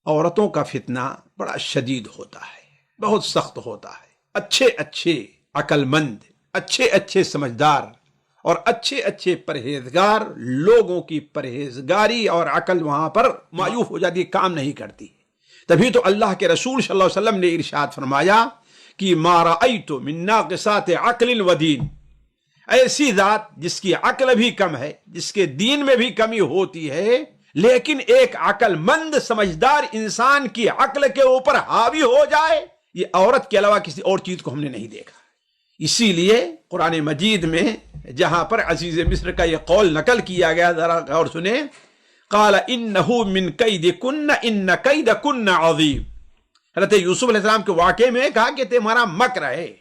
عورتوں کا فتنہ بڑا شدید ہوتا ہے، بہت سخت ہوتا ہے۔ اچھے اچھے عقل مند، اچھے اچھے سمجھدار اور اچھے اچھے پرہیزگار لوگوں کی پرہیزگاری اور عقل وہاں پر معیوب ہو جاتی ہے، کام نہیں کرتی۔ تبھی تو اللہ کے رسول صلی اللہ علیہ وسلم نے ارشاد فرمایا کہ ما رأیت من ناقصات عقل و دین، ایسی ذات جس کی عقل بھی کم ہے، جس کے دین میں بھی کمی ہوتی ہے، لیکن ایک عقل مند سمجھدار انسان کی عقل کے اوپر حاوی ہو جائے، یہ عورت کے علاوہ کسی اور چیز کو ہم نے نہیں دیکھا۔ اسی لیے قرآن مجید میں جہاں پر عزیز مصر کا یہ قول نقل کیا گیا، ذرا غور سنیں، قال انہ من کیدکن ان کیدکن عظیم۔ حضرت یوسف علیہ السلام کے واقعے میں کہا کہ تمہارا مکر ہے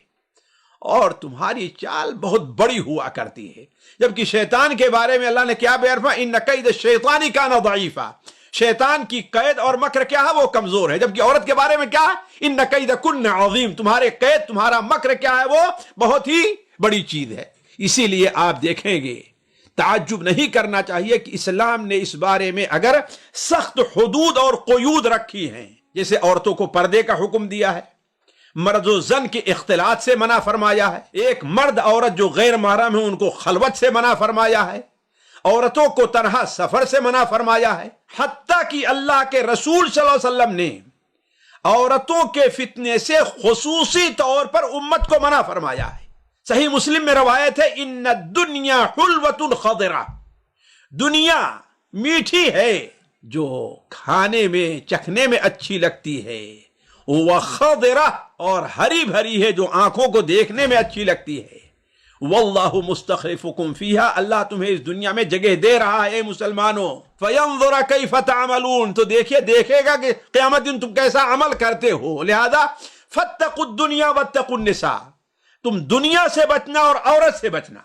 اور تمہاری چال بہت بڑی ہوا کرتی ہے، جبکہ شیطان کے بارے میں اللہ نے کیا بیان فرمایا، ان کید الشیطان کان ضعیفا، شیطان کی قید اور مکر کیا ہے، وہ کمزور ہے۔ جبکہ عورت کے بارے میں کیا ہے، ان کیدکن عظیم، تمہارے قید تمہارا مکر کیا ہے، وہ بہت ہی بڑی چیز ہے۔ اسی لیے آپ دیکھیں گے تعجب نہیں کرنا چاہیے کہ اسلام نے اس بارے میں اگر سخت حدود اور قیود رکھی ہیں، جیسے عورتوں کو پردے کا حکم دیا ہے، مرد و زن کے اختلاط سے منع فرمایا ہے، ایک مرد عورت جو غیر محرم ہے ان کو خلوت سے منع فرمایا ہے، عورتوں کو تنہا سفر سے منع فرمایا ہے، حتیٰ کہ اللہ کے رسول صلی اللہ علیہ وسلم نے عورتوں کے فتنے سے خصوصی طور پر امت کو منع فرمایا ہے۔ صحیح مسلم میں روایت ہے، ان الدنیا حلوۃ خضرہ، دنیا میٹھی ہے جو کھانے میں چکھنے میں اچھی لگتی ہے، وخضرہ اور ہری بھری ہے جو آنکھوں کو دیکھنے میں اچھی لگتی ہے، واللہ مستخلفکم فیہا، اللہ تمہیں اس دنیا میں جگہ دے رہا ہے مسلمانوں، فینظر کیف تعملون، تو دیکھے گا کہ قیامت دن تم کیسا عمل کرتے ہو، لہذا فاتقوا الدنیا واتقوا النساء، تم دنیا سے بچنا اور عورت سے بچنا۔